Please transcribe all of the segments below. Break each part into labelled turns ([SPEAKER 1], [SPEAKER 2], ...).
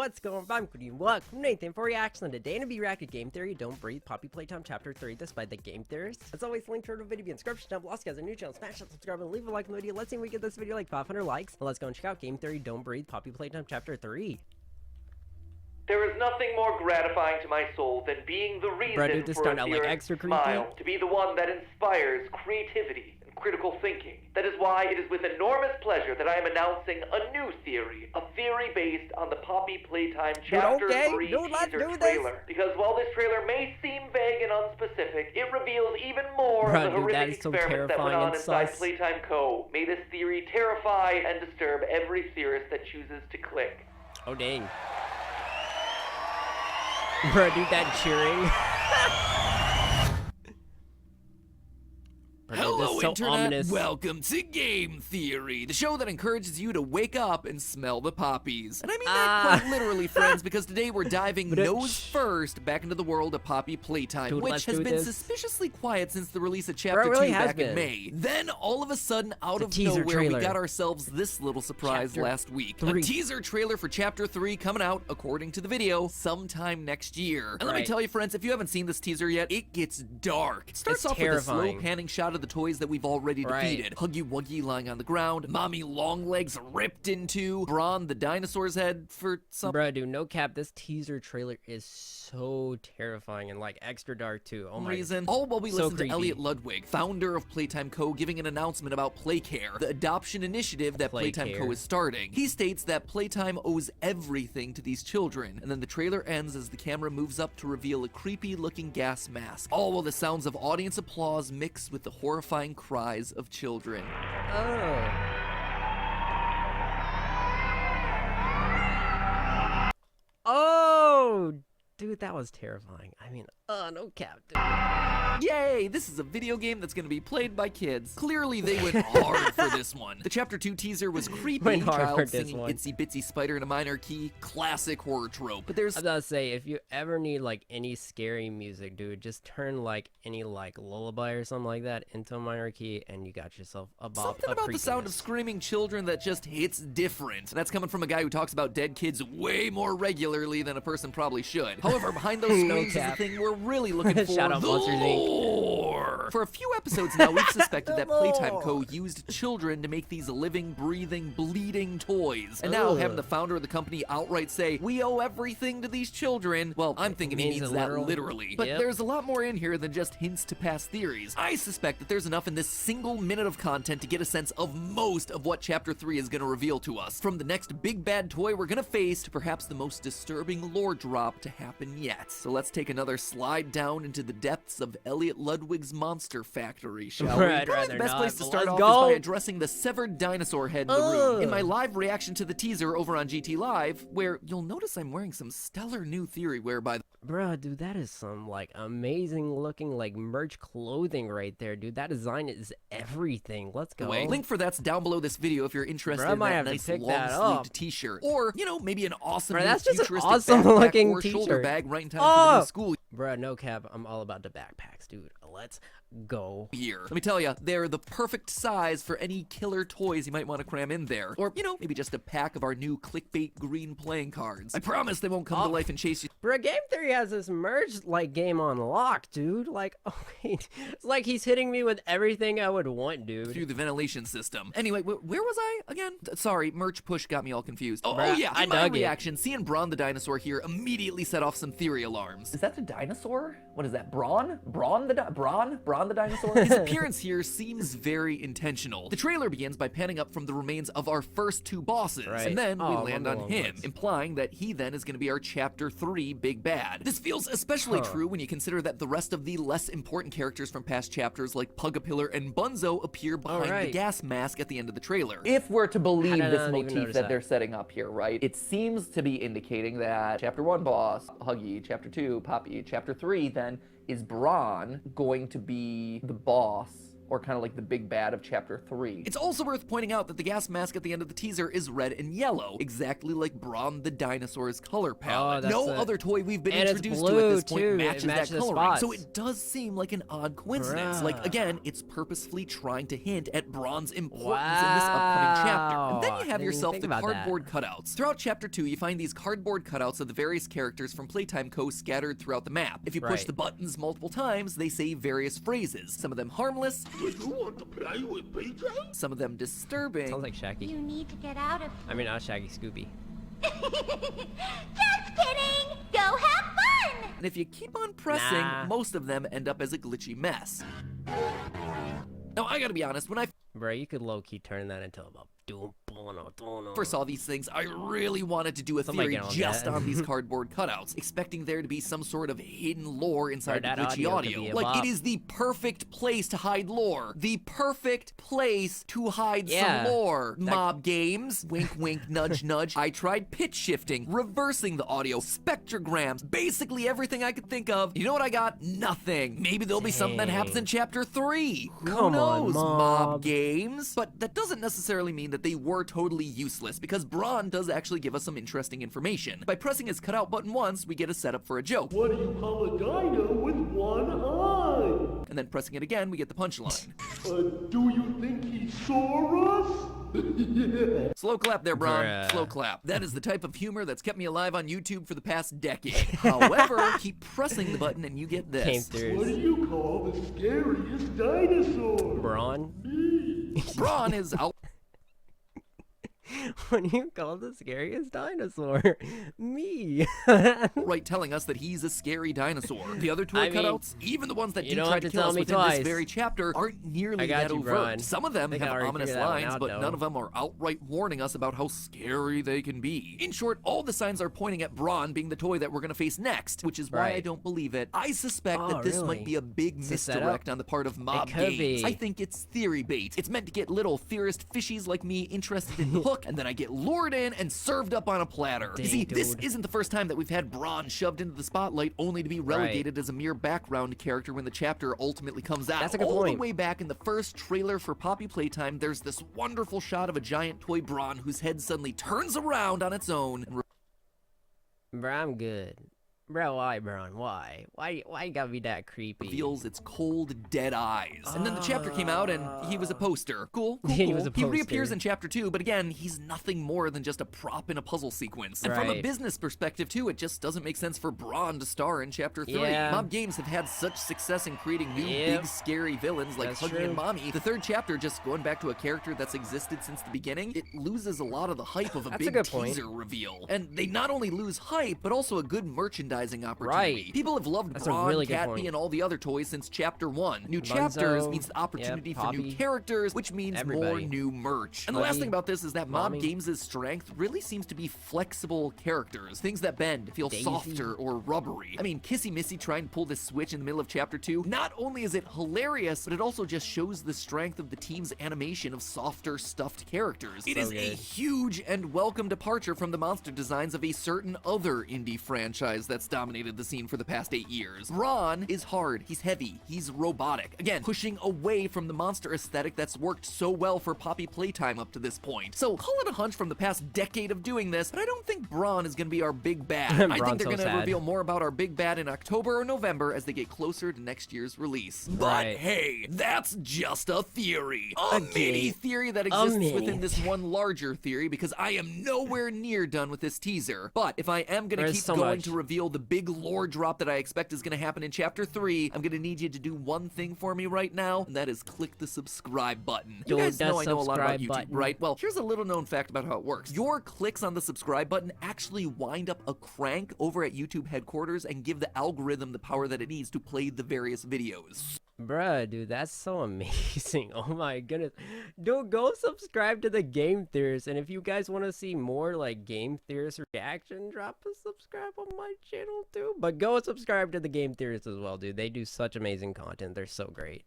[SPEAKER 1] what's going on? Cody, welcome Nathan for reaction. Today to be reacting Game Theory Don't Breathe Poppy Playtime Chapter 3. This by the Game Theorist. As always, link to the video in the description down below. Guys, a new channel, smash that subscribe and leave a like on the video. Let's see if we get this video like 500 likes. And let's go and check out Game Theory Don't Breathe Poppy Playtime Chapter 3.
[SPEAKER 2] There is nothing more gratifying to my soul than being the reason for a theorist's smile, to be the one that inspires creativity and critical thinking. That is why it is with enormous pleasure that I am announcing a new theory, a theory based on the Poppy Playtime Chapter 3 teaser trailer. Because while this trailer may seem vague and unspecific, it reveals even more of the horrific experiments that went on inside Playtime Co. May this theory terrify and disturb every theorist that chooses to click.
[SPEAKER 1] Oh dang. Bro, dude, that cheering.
[SPEAKER 3] Hello,
[SPEAKER 1] so
[SPEAKER 3] Internet.
[SPEAKER 1] Ominous.
[SPEAKER 3] Welcome to Game Theory, the show that encourages you to wake up and smell the poppies. And I mean that quite literally, friends, because today we're diving nose first back into the world of Poppy Playtime, which has been suspiciously quiet since the release of Chapter 2 back in May. Then, all of a sudden, out of nowhere, we got ourselves this little surprise last week. A teaser trailer for Chapter 3 coming out, according to the video, sometime next year. And let me tell you, friends, if you haven't seen this teaser yet, it gets dark. It starts off with a slow panning shot of the toys that we've already defeated. Huggy Wuggy lying on the ground, Mommy Longlegs ripped into, Brawn the dinosaur's head for some—
[SPEAKER 1] Bro, dude, no cap, this teaser trailer is so terrifying and like extra dark too. Oh my
[SPEAKER 3] reason. All while we listen to Elliot Ludwig, founder of Playtime Co., giving an announcement about Playcare, the adoption initiative that Playtime Co. is starting. He states that Playtime owes everything to these children, and then the trailer ends as the camera moves up to reveal a creepy looking gas mask, all while the sounds of audience applause mix with the horrifying cries of children.
[SPEAKER 1] Oh, dude, that was terrifying. I mean, no cap, dude.
[SPEAKER 3] Yay! This is a video game that's gonna be played by kids. Clearly, they went hard for this one. The Chapter 2 teaser was creepy, child singing Itsy Bitsy Spider in a minor key, classic horror trope. But there's—
[SPEAKER 1] I gotta say, if you ever need like any scary music, dude, just turn like any like lullaby or something like that into a minor key, and you got yourself a bop.
[SPEAKER 3] Something about the sound of screaming children that just hits different. That's coming from a guy who talks about dead kids way more regularly than a person probably should. However, behind those screams is the thing we're really looking for:
[SPEAKER 1] Shout out Monsters, Inc.
[SPEAKER 3] For a few episodes now, we've suspected that Playtime Co. used children to make these living, breathing, bleeding toys. And now, having the founder of the company outright say, "We owe everything to these children," well, I'm thinking he means that literally. But there's a lot more in here than just hints to past theories. I suspect that there's enough in this single minute of content to get a sense of most of what Chapter 3 is going to reveal to us. From the next big bad toy we're going to face to perhaps the most disturbing lore drop to happen yet. So let's take another slide down into the depths of Elliot Ludwig's monster factory, shall we? Probably the best place to start off is by addressing the severed dinosaur head in the room. In my live reaction to the teaser over on GT Live, where you'll notice I'm wearing some stellar new theory wear by the—
[SPEAKER 1] Bro, dude, that is some like amazing looking like merch clothing right there, dude. That design is everything. Let's go.
[SPEAKER 3] Link for that's down below this video if you're interested in that nice long-sleeved t-shirt, or you know, maybe an awesome,
[SPEAKER 1] that's just an
[SPEAKER 3] awesome
[SPEAKER 1] looking
[SPEAKER 3] or shoulder bag right in time for the new school.
[SPEAKER 1] Bro, no cap, I'm all about the backpacks, dude. Let's go.
[SPEAKER 3] Let me tell you, they're the perfect size for any killer toys you might want to cram in there. Or, you know, maybe just a pack of our new clickbait green playing cards. I promise they won't come to life and chase you.
[SPEAKER 1] Bro, Game Theory has this merge like game on lock, dude. Like, okay, it's like he's hitting me with everything I would want, dude.
[SPEAKER 3] Through the ventilation system. Anyway, where was I again? Sorry, merch push got me all confused. Oh,
[SPEAKER 1] Bruh,
[SPEAKER 3] yeah, in my reaction, seeing Brawn the dinosaur here immediately set off some theory alarms.
[SPEAKER 4] Is that the dinosaur? What is that, Brawn? Brawn the dinosaur?
[SPEAKER 3] His appearance here seems very intentional. The trailer begins by panning up from the remains of our first two bosses, and then we land on him, implying that he then is going to be our Chapter 3 big bad. This feels especially true when you consider that the rest of the less important characters from past chapters like Pugapillar and Bunzo appear behind the gas mask at the end of the trailer.
[SPEAKER 4] If we're to believe this motif that they're setting up here, right, it seems to be indicating that Chapter 1 boss, Huggy, Chapter 2, Poppy, Chapter 3 then is Brawn going to be the boss or kind of like the big bad of chapter 3.
[SPEAKER 3] It's also worth pointing out that the gas mask at the end of the teaser is red and yellow, exactly like Braun the dinosaur's color palette. No other toy we've been introduced to at this point matches that coloring, so it does seem like an odd coincidence. Like, again, it's purposefully trying to hint at Braun's importance in this upcoming chapter. And then you have yourself the cardboard cutouts. Throughout chapter 2, you find these cardboard cutouts of the various characters from Playtime Co. scattered throughout the map. If you push the buttons multiple times, they say various phrases. Some of them harmless,
[SPEAKER 5] You want to play with PJ?
[SPEAKER 3] some of them disturbing.
[SPEAKER 1] Sounds like Shaggy.
[SPEAKER 6] You need to get out of
[SPEAKER 1] I mean, not Shaggy, Scooby.
[SPEAKER 6] Just kidding! Go have fun!
[SPEAKER 3] And if you keep on pressing, most of them end up as a glitchy mess. Now, I gotta be honest, when I
[SPEAKER 1] Bro, you could low-key turn that into a
[SPEAKER 3] first saw these things, I really wanted to do a theory just on these cardboard cutouts, expecting there to be some sort of hidden lore inside the glitchy audio. Like, it is the perfect place to hide lore. The perfect place to hide some lore. Mob games, wink wink, nudge nudge. I tried pitch shifting, reversing the audio, spectrograms, basically everything I could think of. You know what I got? Nothing. Maybe there'll be something that happens in chapter 3. Who knows? Mob games. But that doesn't necessarily mean that they were totally useless, because Braun does actually give us some interesting information. By pressing his cutout button once, we get a setup for a joke.
[SPEAKER 5] What do you call a dino with one eye?
[SPEAKER 3] And then pressing it again, we get the punchline.
[SPEAKER 5] Do you think he saw us?
[SPEAKER 3] Slow clap there, Braun. Slow clap. That is the type of humor that's kept me alive on YouTube for the past decade. However, keep pressing the button and you get this.
[SPEAKER 5] What do you call the scariest dinosaur?
[SPEAKER 1] Braun?
[SPEAKER 3] Braun is out.
[SPEAKER 1] What do you call the scariest dinosaur? Me.
[SPEAKER 3] Right, telling us that he's a scary dinosaur. The other toy cutouts, even the ones that do try to kill us within this very chapter, aren't nearly that overt.
[SPEAKER 1] Braun.
[SPEAKER 3] Some of them have ominous lines, but none of them are outright warning us about how scary they can be. In short, all the signs are pointing at Braun being the toy that we're going to face next, which is why I don't believe it. I suspect that this might be a big misdirect on the part of Mob Games. I think it's theory bait. It's meant to get little theorist fishies like me interested in the hook, and then I get lured in and served up on a platter. You see, this isn't the first time that we've had Braun shoved into the spotlight only to be relegated as a mere background character when the chapter ultimately comes out.
[SPEAKER 1] That's a good
[SPEAKER 3] All
[SPEAKER 1] point.
[SPEAKER 3] the way back in the first trailer for Poppy Playtime, there's this wonderful shot of a giant toy Braun whose head suddenly turns around on its own.
[SPEAKER 1] Bro, I'm good. Bro, why, Braun? Why? Why you gotta be that creepy?
[SPEAKER 3] Reveals its cold, dead eyes. And then the chapter came out and he was a poster. Cool.
[SPEAKER 1] He was a
[SPEAKER 3] He
[SPEAKER 1] poster.
[SPEAKER 3] reappears in chapter 2, but again, he's nothing more than just a prop in a puzzle sequence. And from a business perspective too, it just doesn't make sense for Braun to star in chapter 3. Mob Games have had such success in creating new big scary villains like Huggy and Mommy. The third chapter, just going back to a character that's existed since the beginning, it loses a lot of the hype of a big teaser reveal. And they not only lose hype, but also a good merchandising opportunity. People have loved Braun, Catbee, and all the other toys since chapter 1. New chapters means the opportunity for new characters, which means more new merch. And the last thing about this is that Mob Games' strength really seems to be flexible characters. Things that bend, feel softer or rubbery. I mean, Kissy Missy trying to pull this switch in the middle of chapter 2, not only is it hilarious, but it also just shows the strength of the team's animation of softer, stuffed characters. It is a huge and welcome departure from the monster designs of a certain other indie franchise that's dominated the scene for the past 8 years. Braun is hard, he's heavy, he's robotic. Again, pushing away from the monster aesthetic that's worked so well for Poppy Playtime up to this point. So call it a hunch from the past decade of doing this, but I don't think Braun is gonna be our big bad. I think they're gonna reveal more about our big bad in October or November as they get closer to next year's release. But hey, that's just a theory. A mini theory that exists within this one larger theory, because I am nowhere near done with this teaser. But if I am gonna keep going to reveal the big lore drop that I expect is going to happen in chapter 3, I'm going to need you to do one thing for me right now, and that is click the subscribe button. You guys know I know a lot about YouTube, right? Well, here's a little known fact about how it works. Your clicks on the subscribe button actually wind up a crank over at YouTube headquarters and give the algorithm the power that it needs to play the various videos.
[SPEAKER 1] Bruh, dude, that's so amazing. Oh my goodness. Dude, go subscribe to the Game Theorist, and if you guys want to see more like Game Theorist reaction, drop a subscribe on my channel too. But go subscribe to the Game Theorist as well, dude. They do such amazing content. They're so great.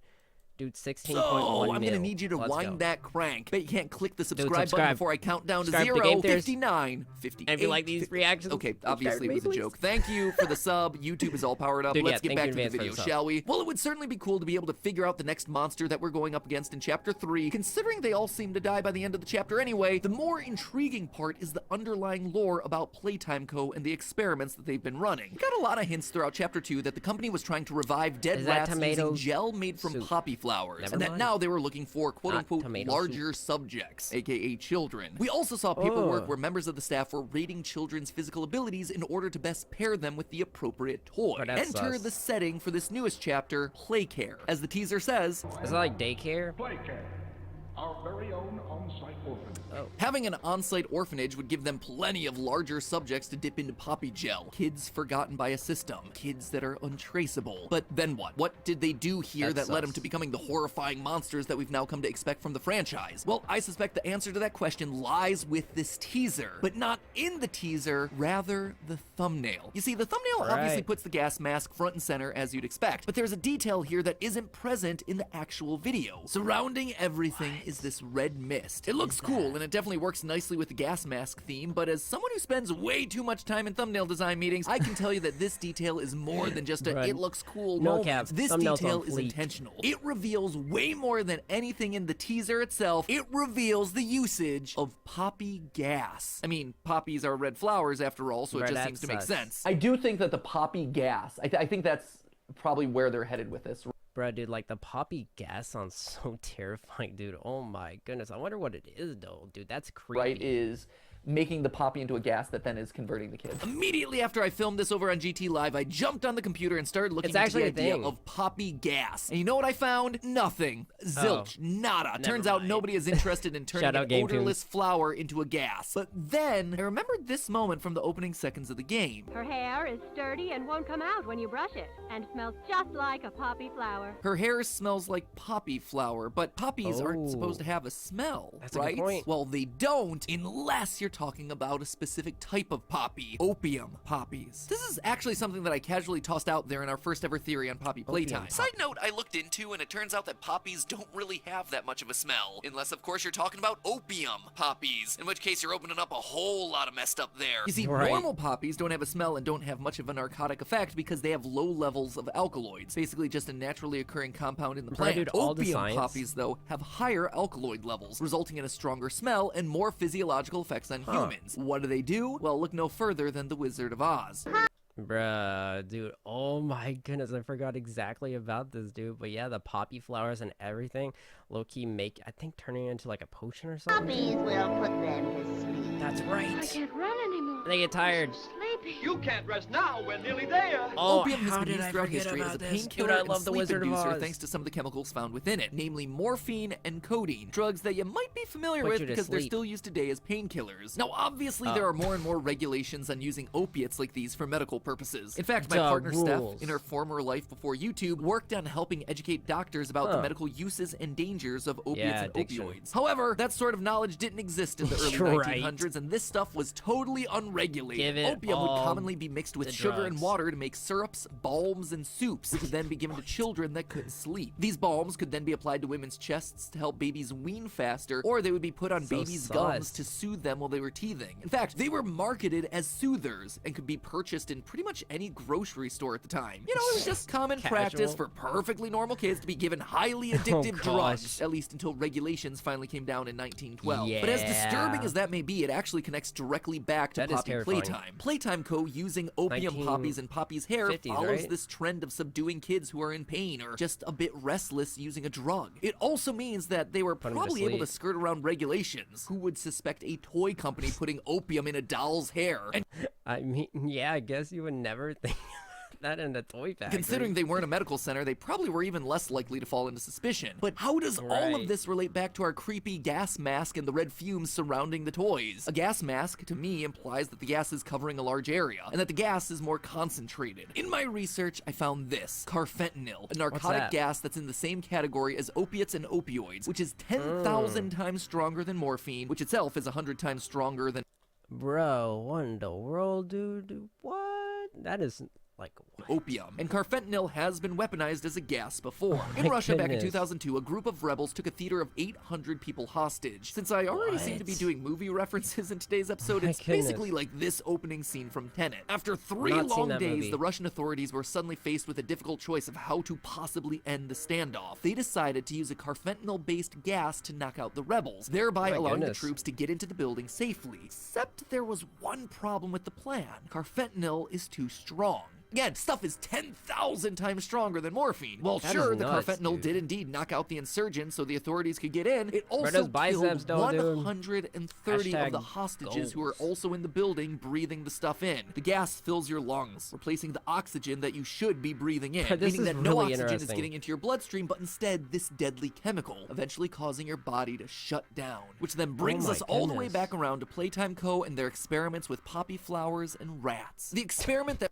[SPEAKER 1] Dude, 16.1
[SPEAKER 3] So, I'm
[SPEAKER 1] mil.
[SPEAKER 3] gonna need you to
[SPEAKER 1] Let's
[SPEAKER 3] wind
[SPEAKER 1] go.
[SPEAKER 3] that crank. Bet you can't click the subscribe button
[SPEAKER 1] subscribe.
[SPEAKER 3] before I count down to
[SPEAKER 1] Subscribe to
[SPEAKER 3] 0,
[SPEAKER 1] Game Theories.
[SPEAKER 3] 59, 58.
[SPEAKER 1] And if you like these reactions,
[SPEAKER 3] Okay,
[SPEAKER 1] subscribe
[SPEAKER 3] obviously
[SPEAKER 1] to
[SPEAKER 3] it
[SPEAKER 1] me,
[SPEAKER 3] was a
[SPEAKER 1] please.
[SPEAKER 3] joke. Thank you for the sub. YouTube is all powered up.
[SPEAKER 1] Dude,
[SPEAKER 3] Let's
[SPEAKER 1] yeah,
[SPEAKER 3] get
[SPEAKER 1] thank you
[SPEAKER 3] back to the
[SPEAKER 1] in advance for
[SPEAKER 3] video,
[SPEAKER 1] the sub.
[SPEAKER 3] shall we? Well, it would certainly be cool to be able to figure out the next monster that we're going up against in Chapter 3. Considering they all seem to die by the end of the chapter anyway, the more intriguing part is the underlying lore about Playtime Co. and the experiments that they've been running. We got a lot of hints throughout Chapter 2 that the company was trying to revive dead
[SPEAKER 1] Is that
[SPEAKER 3] rats using
[SPEAKER 1] tomato
[SPEAKER 3] gel made from
[SPEAKER 1] soup?
[SPEAKER 3] poppy flowers,
[SPEAKER 1] Never
[SPEAKER 3] and that
[SPEAKER 1] mind.
[SPEAKER 3] now they were looking for quote-unquote
[SPEAKER 1] tomato
[SPEAKER 3] larger subjects, aka children. We also saw paperwork
[SPEAKER 1] Oh.
[SPEAKER 3] where members of the staff were rating children's physical abilities in order to best pair them with the appropriate toy.
[SPEAKER 1] Oh, that's
[SPEAKER 3] Enter
[SPEAKER 1] sus.
[SPEAKER 3] the setting for this newest chapter, Playcare. As the teaser says,
[SPEAKER 1] Is it like daycare?
[SPEAKER 5] Playtime, our very own on-site orphanage.
[SPEAKER 3] having an on-site orphanage would give them plenty of larger subjects to dip into poppy gel. Kids forgotten by a system. Kids that are untraceable. But then what? What did they do here
[SPEAKER 1] That
[SPEAKER 3] that led them
[SPEAKER 1] sus.
[SPEAKER 3] to becoming the horrifying monsters that we've now come to expect from the franchise? Well, I suspect the answer to that question lies with this teaser. But not in the teaser, rather the thumbnail. You see, the thumbnail obviously
[SPEAKER 1] Right.
[SPEAKER 3] puts the gas mask front and center as you'd expect. But there's a detail here that isn't present in the actual video. Surrounding everything is this red mist. It looks cool, and it definitely works nicely with the gas mask theme, but as someone who spends way too much time in thumbnail design meetings, I can tell you that this detail is more than just a
[SPEAKER 1] Bruh.
[SPEAKER 3] it looks cool
[SPEAKER 1] No
[SPEAKER 3] moment.
[SPEAKER 1] cap.
[SPEAKER 3] This
[SPEAKER 1] Thumbnails
[SPEAKER 3] detail
[SPEAKER 1] on
[SPEAKER 3] is
[SPEAKER 1] fleek.
[SPEAKER 3] intentional. It reveals way more than anything in the teaser itself. It reveals the usage of poppy gas. I mean, poppies are red flowers after all, so it
[SPEAKER 1] Bruh,
[SPEAKER 3] just
[SPEAKER 1] that's
[SPEAKER 3] seems to make
[SPEAKER 1] sus.
[SPEAKER 3] sense.
[SPEAKER 4] I do think that the poppy gas, I think that's probably where they're headed with this.
[SPEAKER 1] Bro, dude, like the poppy gas sounds so terrifying, dude. Oh my goodness. I wonder what it is, though, dude. That's creepy.
[SPEAKER 4] Right, is making the poppy into a gas that then is converting the kids.
[SPEAKER 3] Immediately after I filmed this over on GT Live, I jumped on the computer and started looking
[SPEAKER 1] It's
[SPEAKER 3] into
[SPEAKER 1] actually
[SPEAKER 3] the
[SPEAKER 1] a
[SPEAKER 3] idea
[SPEAKER 1] thing.
[SPEAKER 3] of poppy gas. And you know what I found? Nothing. Zilch. Nada. Turns out
[SPEAKER 1] mind.
[SPEAKER 3] nobody is interested in turning
[SPEAKER 1] Shout out
[SPEAKER 3] an
[SPEAKER 1] Game
[SPEAKER 3] odorless flower into a gas. But then I remembered this moment from the opening seconds of the game.
[SPEAKER 7] Her hair is sturdy and won't come out when you brush it, and smells just like a poppy flower.
[SPEAKER 3] Her hair smells like poppy flower, but poppies aren't
[SPEAKER 1] Oh.
[SPEAKER 3] supposed to have a smell,
[SPEAKER 1] That's a good
[SPEAKER 3] right?
[SPEAKER 1] point.
[SPEAKER 3] Well, they don't unless you're talking about a specific type of poppy, opium poppies. This is actually something that I casually tossed out there in our first ever theory on Poppy Playtime. Side note, I looked into and it turns out that poppies don't really have that much of a smell, unless of course you're talking about opium poppies, in which case you're opening up a whole lot of messed up there. You see,
[SPEAKER 1] Right.
[SPEAKER 3] normal poppies don't have a smell and don't have much of a narcotic effect because they have low levels of alkaloids, basically just a naturally occurring compound in the
[SPEAKER 1] Bro,
[SPEAKER 3] plant.
[SPEAKER 1] dude, all the
[SPEAKER 3] Opium
[SPEAKER 1] science.
[SPEAKER 3] poppies, though, have higher alkaloid levels, resulting in a stronger smell and more physiological effects on humans. What do? Well, look no further than The Wizard of Oz.
[SPEAKER 1] Bruh, dude, oh my goodness, I forgot exactly about this, dude. But yeah, the poppy flowers and everything, low-key make, I think, turning it into like a potion or something.
[SPEAKER 6] Puppies will put them to sleep.
[SPEAKER 1] That's right.
[SPEAKER 7] I can't run anymore.
[SPEAKER 1] They get tired.
[SPEAKER 7] Sleepy.
[SPEAKER 5] You can't rest now, we're nearly there.
[SPEAKER 1] Oh,
[SPEAKER 3] Opium has
[SPEAKER 1] how
[SPEAKER 3] been
[SPEAKER 1] did
[SPEAKER 3] used
[SPEAKER 1] I
[SPEAKER 3] throughout
[SPEAKER 1] forget
[SPEAKER 3] history as a
[SPEAKER 1] about this?
[SPEAKER 3] painkiller
[SPEAKER 1] Dude, I
[SPEAKER 3] and
[SPEAKER 1] love the
[SPEAKER 3] sleep
[SPEAKER 1] Wizard of
[SPEAKER 3] inducer
[SPEAKER 1] Oz.
[SPEAKER 3] thanks to some of the chemicals found within it, namely morphine and codeine, drugs that you might be familiar
[SPEAKER 1] Put
[SPEAKER 3] with
[SPEAKER 1] you to
[SPEAKER 3] because they're
[SPEAKER 1] sleep.
[SPEAKER 3] still used today as painkillers. Now, obviously, there are more and more regulations on using opiates like these for medical purposes. In fact, my
[SPEAKER 1] Duh,
[SPEAKER 3] partner
[SPEAKER 1] rules.
[SPEAKER 3] Steph, in her former life before YouTube, worked on helping educate doctors about the medical uses and dangers of opiates
[SPEAKER 1] Yeah,
[SPEAKER 3] and
[SPEAKER 1] addiction.
[SPEAKER 3] opioids. However, that sort of knowledge didn't exist in the early
[SPEAKER 1] You're right.
[SPEAKER 3] 1900s, and this stuff was totally unregulated.
[SPEAKER 1] Give it
[SPEAKER 3] Opium would
[SPEAKER 1] all
[SPEAKER 3] commonly be mixed with
[SPEAKER 1] the
[SPEAKER 3] sugar and
[SPEAKER 1] drugs.
[SPEAKER 3] water to make syrups, balms, and soups that could then be given to children that couldn't sleep. These balms could then be applied to women's chests to help babies wean faster, or they would be put on
[SPEAKER 1] So
[SPEAKER 3] babies' gums
[SPEAKER 1] sus.
[SPEAKER 3] to soothe them while they were teething. In fact, they were marketed as soothers and could be purchased in pretty much any grocery store at the time. You know, it was just common practice
[SPEAKER 1] Casual.
[SPEAKER 3] for perfectly normal kids to be given highly addictive
[SPEAKER 1] Oh, gosh.
[SPEAKER 3] drugs, at least until regulations finally came down in 1912. But as disturbing
[SPEAKER 1] Yeah.
[SPEAKER 3] as that may be, it actually connects directly back to
[SPEAKER 1] That is
[SPEAKER 3] Poppy
[SPEAKER 1] terrifying.
[SPEAKER 3] Playtime. Playtime Co. using opium poppies and Poppy's hair
[SPEAKER 1] 1950s,
[SPEAKER 3] follows
[SPEAKER 1] right?
[SPEAKER 3] this trend of subduing kids who are in pain or just a bit restless using a drug. It also means that they were
[SPEAKER 1] 'em to
[SPEAKER 3] probably able to
[SPEAKER 1] sleep.
[SPEAKER 3] skirt around regulations. Who would suspect a toy company putting opium in a doll's hair? And
[SPEAKER 1] I mean, yeah, I guess you would never think that in a toy factory.
[SPEAKER 3] considering they weren't a medical center, they probably were even less likely to fall into suspicion. But how does all of
[SPEAKER 1] Right.
[SPEAKER 3] this relate back to our creepy gas mask and the red fumes surrounding the toys? A gas mask, to me, implies that the gas is covering a large area, and that the gas is more concentrated. In my research, I found this, carfentanil, a narcotic
[SPEAKER 1] that?
[SPEAKER 3] gas that's in the same category as opiates and opioids, which is 10,000 times stronger than morphine, which itself is 100 times stronger than
[SPEAKER 1] Bro, what in the world, dude? What? That is Like what?
[SPEAKER 3] Opium. And carfentanil has been weaponized as a gas before.
[SPEAKER 1] Oh
[SPEAKER 3] In Russia back in
[SPEAKER 1] goodness.
[SPEAKER 3] 2002, a group of rebels took a theater of 800 people hostage. Since I already seem to be
[SPEAKER 1] What?
[SPEAKER 3] doing movie references in today's episode,
[SPEAKER 1] My
[SPEAKER 3] it's
[SPEAKER 1] goodness.
[SPEAKER 3] basically like this opening scene from Tenet. After 3
[SPEAKER 1] Not seen
[SPEAKER 3] long
[SPEAKER 1] that
[SPEAKER 3] days,
[SPEAKER 1] movie.
[SPEAKER 3] the Russian authorities were suddenly faced with a difficult choice of how to possibly end the standoff. They decided to use a carfentanil-based gas to knock out the rebels, thereby
[SPEAKER 1] My
[SPEAKER 3] allowing
[SPEAKER 1] goodness.
[SPEAKER 3] the troops to get into the building safely. Except there was one problem with the plan. Carfentanil is too strong. Again, stuff is 10,000 times stronger than morphine. Well,
[SPEAKER 1] That
[SPEAKER 3] sure,
[SPEAKER 1] is
[SPEAKER 3] the
[SPEAKER 1] nuts,
[SPEAKER 3] carfentanil
[SPEAKER 1] dude.
[SPEAKER 3] did indeed knock out the insurgents so the authorities could get in. It also
[SPEAKER 1] those biceps
[SPEAKER 3] killed
[SPEAKER 1] don't, dude.
[SPEAKER 3] 130 of the
[SPEAKER 1] Hashtag
[SPEAKER 3] hostages who were
[SPEAKER 1] goals.
[SPEAKER 3] also in the building breathing the stuff in. The gas fills your lungs, replacing the oxygen that you should be breathing in,
[SPEAKER 1] But this
[SPEAKER 3] meaning
[SPEAKER 1] is
[SPEAKER 3] that no
[SPEAKER 1] really
[SPEAKER 3] oxygen is
[SPEAKER 1] interesting.
[SPEAKER 3] getting into your bloodstream, but instead this deadly chemical, eventually causing your body to shut down. Which then brings
[SPEAKER 1] my
[SPEAKER 3] us all the way
[SPEAKER 1] goodness.
[SPEAKER 3] back around to Playtime Co. and their experiments with poppy flowers and rats. The experiment that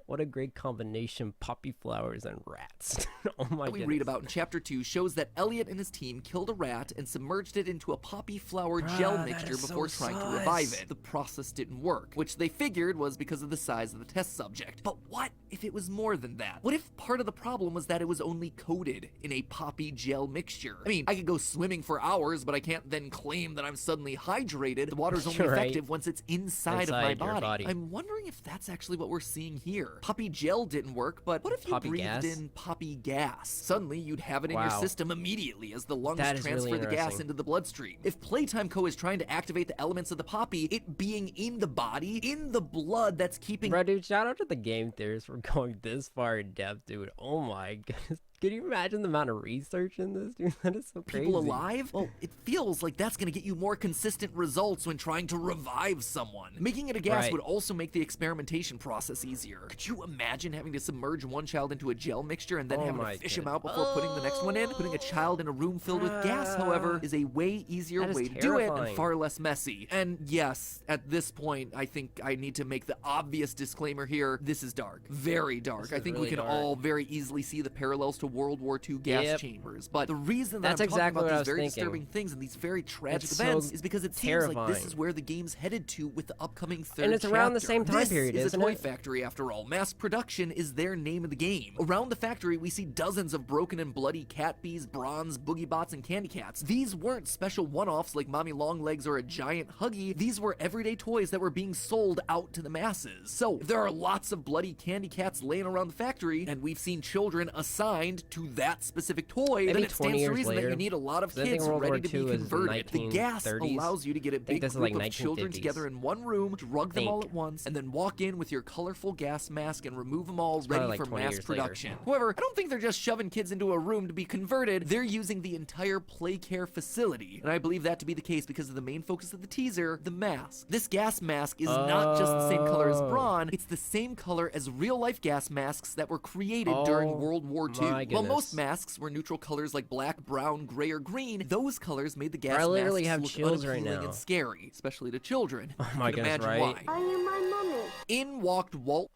[SPEAKER 1] What a great combination, poppy flowers and rats. Oh my
[SPEAKER 3] we
[SPEAKER 1] goodness.
[SPEAKER 3] read about in chapter 2 shows that Elliot and his team killed a rat and submerged it into a poppy flower gel
[SPEAKER 1] that
[SPEAKER 3] mixture
[SPEAKER 1] is so
[SPEAKER 3] before trying to
[SPEAKER 1] sus.
[SPEAKER 3] revive it. The process didn't work, which they figured was because of the size of the test subject. But what if it was more than that? What if part of the problem was that it was only coated in a poppy gel mixture? I mean, I could go swimming for hours, but I can't then claim that I'm suddenly hydrated. The water's only
[SPEAKER 1] Right.
[SPEAKER 3] effective once it's inside of my
[SPEAKER 1] Inside your body.
[SPEAKER 3] I'm wondering if that's actually what we're seeing here. Poppy gel didn't work, but what if you
[SPEAKER 1] Poppy
[SPEAKER 3] breathed
[SPEAKER 1] gas?
[SPEAKER 3] in poppy gas? Suddenly, you'd have it in your
[SPEAKER 1] Wow.
[SPEAKER 3] system immediately as the lungs
[SPEAKER 1] That is
[SPEAKER 3] transfer
[SPEAKER 1] really
[SPEAKER 3] the gas
[SPEAKER 1] interesting.
[SPEAKER 3] into the bloodstream. If Playtime Co. is trying to activate the elements of the poppy, it being in the body, in the blood that's keeping
[SPEAKER 1] Bro, dude, shout out to the game theorists for going this far in depth, dude. Oh my goodness. Can you imagine the amount of research in this, dude? That is so crazy.
[SPEAKER 3] people alive? Well, it feels like that's going to get you more consistent results when trying to revive someone. Making it a gas
[SPEAKER 1] Right.
[SPEAKER 3] would also make the experimentation process easier. Could you imagine having to submerge one child into a gel mixture and then
[SPEAKER 1] Oh
[SPEAKER 3] having to
[SPEAKER 1] my
[SPEAKER 3] fish him
[SPEAKER 1] goodness.
[SPEAKER 3] out before putting the next one in? Putting a child in a room filled with gas, however, is a way easier
[SPEAKER 1] That is
[SPEAKER 3] way to do it and
[SPEAKER 1] terrifying.
[SPEAKER 3] far less messy. And yes, at this point, I think I need to make the obvious disclaimer here. This is dark. Very dark. I
[SPEAKER 1] is
[SPEAKER 3] think
[SPEAKER 1] really
[SPEAKER 3] we can
[SPEAKER 1] dark.
[SPEAKER 3] all very easily see the parallels to World War II gas
[SPEAKER 1] Yep.
[SPEAKER 3] chambers. But the reason that
[SPEAKER 1] That's
[SPEAKER 3] I'm talking
[SPEAKER 1] exactly what I
[SPEAKER 3] about
[SPEAKER 1] was
[SPEAKER 3] these very
[SPEAKER 1] thinking.
[SPEAKER 3] disturbing things and these very tragic
[SPEAKER 1] It's so
[SPEAKER 3] events is because it seems like this
[SPEAKER 1] terrifying.
[SPEAKER 3] is where the game's headed to with the upcoming third
[SPEAKER 1] And it's around the
[SPEAKER 3] chapter.
[SPEAKER 1] same time
[SPEAKER 3] This
[SPEAKER 1] period,
[SPEAKER 3] is
[SPEAKER 1] isn't
[SPEAKER 3] a toy
[SPEAKER 1] it?
[SPEAKER 3] factory after all. Mass production is their name of the game. Around the factory, we see dozens of broken and bloody cat bees, bronze, boogie bots, and candy cats. These weren't special one-offs like Mommy Longlegs or a giant Huggy. These were everyday toys that were being sold out to the masses. So, if there are lots of bloody candy cats laying around the factory, and we've seen children assigned to that specific toy, then
[SPEAKER 1] Maybe
[SPEAKER 3] it
[SPEAKER 1] 20
[SPEAKER 3] stands to
[SPEAKER 1] years
[SPEAKER 3] reason that
[SPEAKER 1] later.
[SPEAKER 3] you need a lot of
[SPEAKER 1] 'Cause I think
[SPEAKER 3] kids
[SPEAKER 1] World War
[SPEAKER 3] ready to be
[SPEAKER 1] II is
[SPEAKER 3] converted. The gas
[SPEAKER 1] 1930s.
[SPEAKER 3] allows you to get a big
[SPEAKER 1] this is
[SPEAKER 3] group
[SPEAKER 1] like
[SPEAKER 3] of children
[SPEAKER 1] 1950s.
[SPEAKER 3] together in one room, drug them all
[SPEAKER 1] Think.
[SPEAKER 3] at once, and then walk in with your colorful gas mask and remove them all
[SPEAKER 1] probably
[SPEAKER 3] ready
[SPEAKER 1] like
[SPEAKER 3] for
[SPEAKER 1] 20
[SPEAKER 3] mass
[SPEAKER 1] years later.
[SPEAKER 3] production. However, I don't think they're just shoving kids into a room to be converted. They're using the entire play care facility. And I believe that to be the case because of the main focus of the teaser, the mask. This gas mask is not just the same color as
[SPEAKER 1] Oh.
[SPEAKER 3] brawn, it's the same color as real-life gas masks that were created during
[SPEAKER 1] Oh
[SPEAKER 3] World War II.
[SPEAKER 1] my
[SPEAKER 3] While most
[SPEAKER 1] goodness.
[SPEAKER 3] masks were neutral colors like black, brown, gray, or green, those colors made the gas
[SPEAKER 1] I literally
[SPEAKER 3] masks
[SPEAKER 1] have
[SPEAKER 3] look
[SPEAKER 1] chills right
[SPEAKER 3] unappealing
[SPEAKER 1] now.
[SPEAKER 3] and scary, especially to children.
[SPEAKER 1] Oh my
[SPEAKER 3] You can
[SPEAKER 1] goodness,
[SPEAKER 3] imagine
[SPEAKER 1] right?
[SPEAKER 3] why.
[SPEAKER 6] Are you my mommy?
[SPEAKER 3] In walked Walt.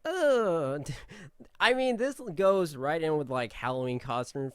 [SPEAKER 1] Ugh. I mean, this goes right in with like Halloween costumes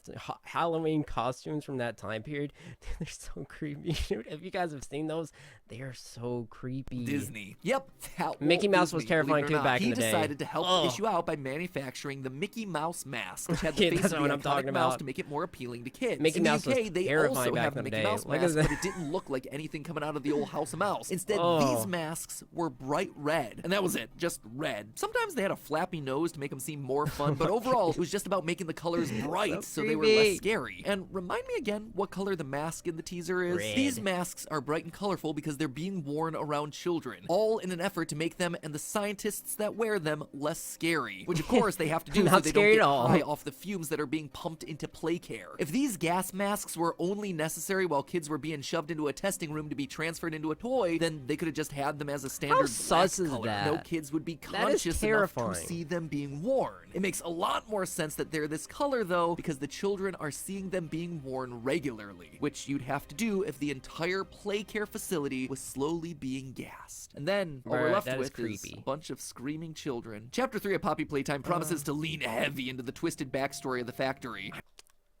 [SPEAKER 1] from that time period. They're so creepy. Dude, if you guys have seen those, they are so creepy.
[SPEAKER 3] Disney. Yep. that
[SPEAKER 1] Mickey
[SPEAKER 3] Walt
[SPEAKER 1] Mouse was
[SPEAKER 3] Disney,
[SPEAKER 1] terrifying
[SPEAKER 3] believe it or
[SPEAKER 1] too
[SPEAKER 3] not.
[SPEAKER 1] back in the day.
[SPEAKER 3] He decided to help
[SPEAKER 1] Ugh.
[SPEAKER 3] the issue out by manufacturing the Mickey Mouse mask, which had the
[SPEAKER 1] Yeah,
[SPEAKER 3] face
[SPEAKER 1] that's
[SPEAKER 3] of the
[SPEAKER 1] what I'm
[SPEAKER 3] iconic
[SPEAKER 1] talking
[SPEAKER 3] mouse
[SPEAKER 1] about.
[SPEAKER 3] to make it more appealing to kids.
[SPEAKER 1] Mickey
[SPEAKER 3] in the
[SPEAKER 1] Mouse was
[SPEAKER 3] UK, they
[SPEAKER 1] terrifying
[SPEAKER 3] also
[SPEAKER 1] back
[SPEAKER 3] have the
[SPEAKER 1] in the
[SPEAKER 3] Mickey
[SPEAKER 1] day.
[SPEAKER 3] Mouse
[SPEAKER 1] Look at
[SPEAKER 3] mask,
[SPEAKER 1] that.
[SPEAKER 3] but it didn't look like anything coming out of the old House of Mouse. Instead,
[SPEAKER 1] Oh.
[SPEAKER 3] these masks were bright red, and that was it, just red. Sometimes they had a flappy nose to make them seem more fun, but overall, it was just about making the colors bright so they were less
[SPEAKER 1] creepy.
[SPEAKER 3] scary. And remind me again what color the mask in the teaser is.
[SPEAKER 1] Red.
[SPEAKER 3] These masks are bright and colorful because they're being worn around children, all in an effort to make them and the scientists that wear them less scary, which of course they have to do so
[SPEAKER 1] Not
[SPEAKER 3] they don't
[SPEAKER 1] scary
[SPEAKER 3] get
[SPEAKER 1] at all.
[SPEAKER 3] high off the fumes that are being pumped into play care. If these gas masks were only necessary while kids were being shoved into a testing room to be transferred into a toy, then they could have just had them as a standard black
[SPEAKER 1] sus is
[SPEAKER 3] color.
[SPEAKER 1] that?
[SPEAKER 3] No kids would be
[SPEAKER 1] That is
[SPEAKER 3] conscious enough to
[SPEAKER 1] terrifying.
[SPEAKER 3] see them being worn. It makes a lot more sense that they're this color though, because the children are seeing them being worn regularly, which you'd have to do if the entire play care facility was slowly being gassed. And then all we're
[SPEAKER 1] Bruh,
[SPEAKER 3] left
[SPEAKER 1] that is
[SPEAKER 3] with is
[SPEAKER 1] creepy.
[SPEAKER 3] a bunch of screaming children. Chapter 3 of Poppy Playtime promises to lean heavy into the twisted backstory of the factory.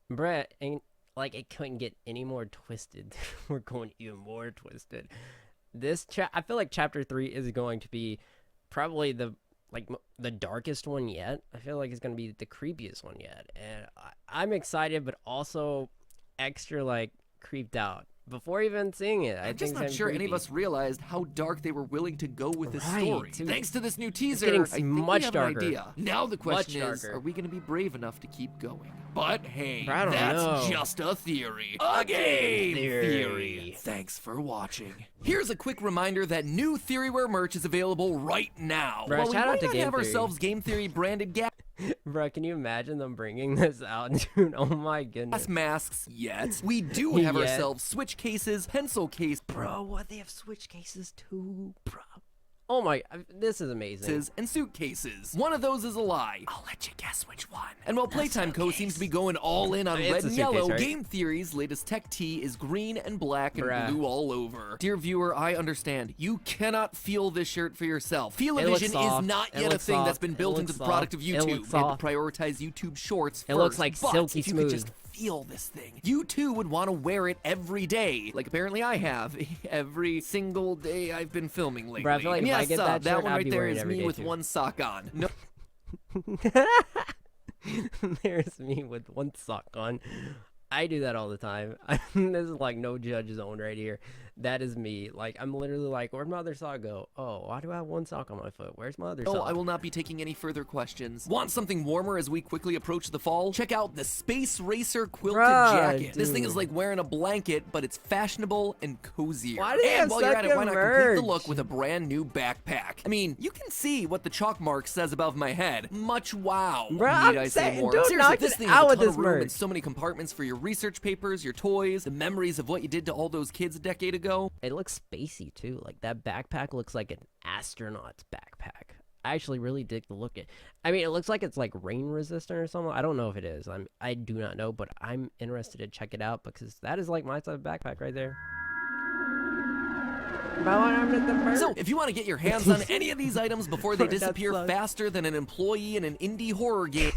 [SPEAKER 1] Brett, and like it couldn't get any more twisted. We're going even more twisted. I feel like chapter 3 is going to be probably the like the darkest one yet. I feel like it's gonna be the creepiest one yet, and I'm excited, but also extra like creeped out before even seeing it.
[SPEAKER 3] I'm just not sure any of us realized how dark they were willing to go with this story.
[SPEAKER 1] Dude.
[SPEAKER 3] Thanks to this new teaser,
[SPEAKER 1] getting
[SPEAKER 3] I think
[SPEAKER 1] much
[SPEAKER 3] we have
[SPEAKER 1] darker.
[SPEAKER 3] an idea. Now the question is,
[SPEAKER 1] darker.
[SPEAKER 3] are we going to be brave enough to keep going? But hey,
[SPEAKER 1] I don't
[SPEAKER 3] that's
[SPEAKER 1] know.
[SPEAKER 3] just a theory. A game theory. Thanks for watching. Here's a quick reminder that new Theoryware merch is available right now.
[SPEAKER 1] Bro,
[SPEAKER 3] While we
[SPEAKER 1] shout out
[SPEAKER 3] might
[SPEAKER 1] to
[SPEAKER 3] not
[SPEAKER 1] Game
[SPEAKER 3] have
[SPEAKER 1] Theory.
[SPEAKER 3] ourselves Game Theory branded
[SPEAKER 1] Bro, can you imagine them bringing this out, dude? Oh my goodness.
[SPEAKER 3] gas masks yet, we do have
[SPEAKER 1] Yet.
[SPEAKER 3] ourselves Switch cases, pencil case,
[SPEAKER 1] Bro, what, they have Switch cases too, bro. Oh my, this is amazing.
[SPEAKER 3] and suitcases. One of those is a lie. I'll let you guess which one. And while Playtime Co. seems to be going all in on
[SPEAKER 1] It's
[SPEAKER 3] red
[SPEAKER 1] a
[SPEAKER 3] and
[SPEAKER 1] suitcase,
[SPEAKER 3] yellow,
[SPEAKER 1] right?
[SPEAKER 3] Game Theory's latest tech tee is green and black and
[SPEAKER 1] Bruh.
[SPEAKER 3] blue all over. Dear viewer, I understand. You cannot feel this shirt for yourself.
[SPEAKER 1] It looks
[SPEAKER 3] Feel-O-Vision is
[SPEAKER 1] soft.
[SPEAKER 3] not
[SPEAKER 1] It
[SPEAKER 3] yet a
[SPEAKER 1] looks
[SPEAKER 3] thing that's
[SPEAKER 1] soft.
[SPEAKER 3] been
[SPEAKER 1] It
[SPEAKER 3] built into
[SPEAKER 1] looks
[SPEAKER 3] the product of
[SPEAKER 1] soft. It
[SPEAKER 3] YouTube.
[SPEAKER 1] looks
[SPEAKER 3] They had
[SPEAKER 1] soft.
[SPEAKER 3] to prioritize YouTube Shorts
[SPEAKER 1] It
[SPEAKER 3] first.
[SPEAKER 1] looks like
[SPEAKER 3] but
[SPEAKER 1] silky
[SPEAKER 3] if you could
[SPEAKER 1] smooth.
[SPEAKER 3] just feel this thing, you too would want to wear it every day. Like apparently I have. Every single day I've been filming lately.
[SPEAKER 1] Bro, I feel like
[SPEAKER 3] And
[SPEAKER 1] if I
[SPEAKER 3] yes,
[SPEAKER 1] get that shirt,
[SPEAKER 3] one
[SPEAKER 1] I'd
[SPEAKER 3] right
[SPEAKER 1] be
[SPEAKER 3] there
[SPEAKER 1] wearing it
[SPEAKER 3] is
[SPEAKER 1] every
[SPEAKER 3] me
[SPEAKER 1] day,
[SPEAKER 3] with
[SPEAKER 1] too.
[SPEAKER 3] one sock on. No.
[SPEAKER 1] There's me with one sock on. I do that all the time. This is like no judge zone right here. That is me. Like, I'm literally like, where'd my other sock go? Oh, why do I have one sock on my foot? Where's my other
[SPEAKER 3] No,
[SPEAKER 1] sock?
[SPEAKER 3] I will not be taking any further questions. Want something warmer as we quickly approach the fall? Check out the Space Racer quilted
[SPEAKER 1] Bruh,
[SPEAKER 3] jacket. This thing
[SPEAKER 1] dude.
[SPEAKER 3] is like wearing a blanket, but it's fashionable and cozier.
[SPEAKER 1] Why do they
[SPEAKER 3] and
[SPEAKER 1] have
[SPEAKER 3] while you're
[SPEAKER 1] such
[SPEAKER 3] at it,
[SPEAKER 1] good
[SPEAKER 3] why not complete the
[SPEAKER 1] merch?
[SPEAKER 3] look with a brand new backpack? I mean, you can see what the chalk mark says above my head. Much wow.
[SPEAKER 1] Bruh,
[SPEAKER 3] Need
[SPEAKER 1] I'm
[SPEAKER 3] I say
[SPEAKER 1] saying,
[SPEAKER 3] more?
[SPEAKER 1] dude,
[SPEAKER 3] Seriously,
[SPEAKER 1] knock
[SPEAKER 3] this
[SPEAKER 1] it
[SPEAKER 3] thing
[SPEAKER 1] out
[SPEAKER 3] has a
[SPEAKER 1] with
[SPEAKER 3] ton
[SPEAKER 1] this
[SPEAKER 3] of room and
[SPEAKER 1] merch.
[SPEAKER 3] so many compartments for your research papers, your toys, the memories of what you did to all those kids a decade ago.
[SPEAKER 1] It looks spacey too. Like that backpack looks like an astronaut's backpack. I actually really dig the look. I mean, it looks like it's like rain resistant or something. I don't know if it is. I do not know, but I'm interested to check it out because that is like my type of backpack right there.
[SPEAKER 3] So, if you want to get your hands on any of these items before they
[SPEAKER 1] That
[SPEAKER 3] disappear
[SPEAKER 1] sucks.
[SPEAKER 3] faster than an employee in an indie horror game,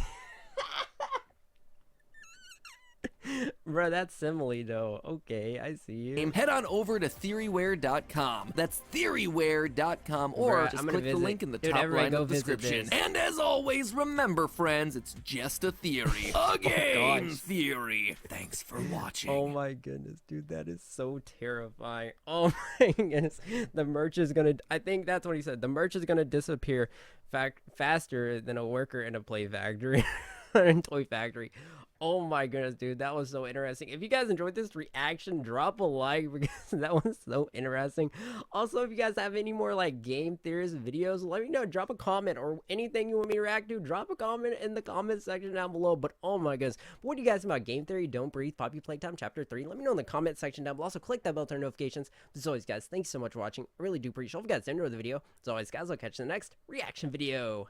[SPEAKER 1] Bro, that's simile though. Okay, I see you.
[SPEAKER 3] head on over to Theoryware.com. That's Theoryware.com, or
[SPEAKER 1] Bruh,
[SPEAKER 3] just
[SPEAKER 1] I'm gonna
[SPEAKER 3] click the
[SPEAKER 1] visit.
[SPEAKER 3] link in the
[SPEAKER 1] Dude,
[SPEAKER 3] top
[SPEAKER 1] everybody
[SPEAKER 3] line
[SPEAKER 1] go
[SPEAKER 3] of the
[SPEAKER 1] visit
[SPEAKER 3] description.
[SPEAKER 1] this.
[SPEAKER 3] And as always, remember, friends, it's just a theory. A game
[SPEAKER 1] gosh.
[SPEAKER 3] theory. Thanks for watching.
[SPEAKER 1] Oh my goodness, dude, that is so terrifying. Oh my goodness, the merch is gonna. I think that's what he said. The merch is gonna disappear faster than a worker in a play factory, or in toy factory. Oh my goodness, dude, that was so interesting. If you guys enjoyed this reaction, drop a like because that was so interesting. Also, if you guys have any more like game theories videos, let me know. Drop a comment or anything you want me to react to. Drop a comment in the comment section down below. But oh my goodness, what do you guys think about Game Theory? Don't Breathe, Poppy Playtime Chapter 3? Let me know in the comment section down below. Also, click that bell to turn notifications. As always, guys, thanks so much for watching. I really do appreciate it. If you guys enjoyed the video, as always, guys, I'll catch you in the next reaction video.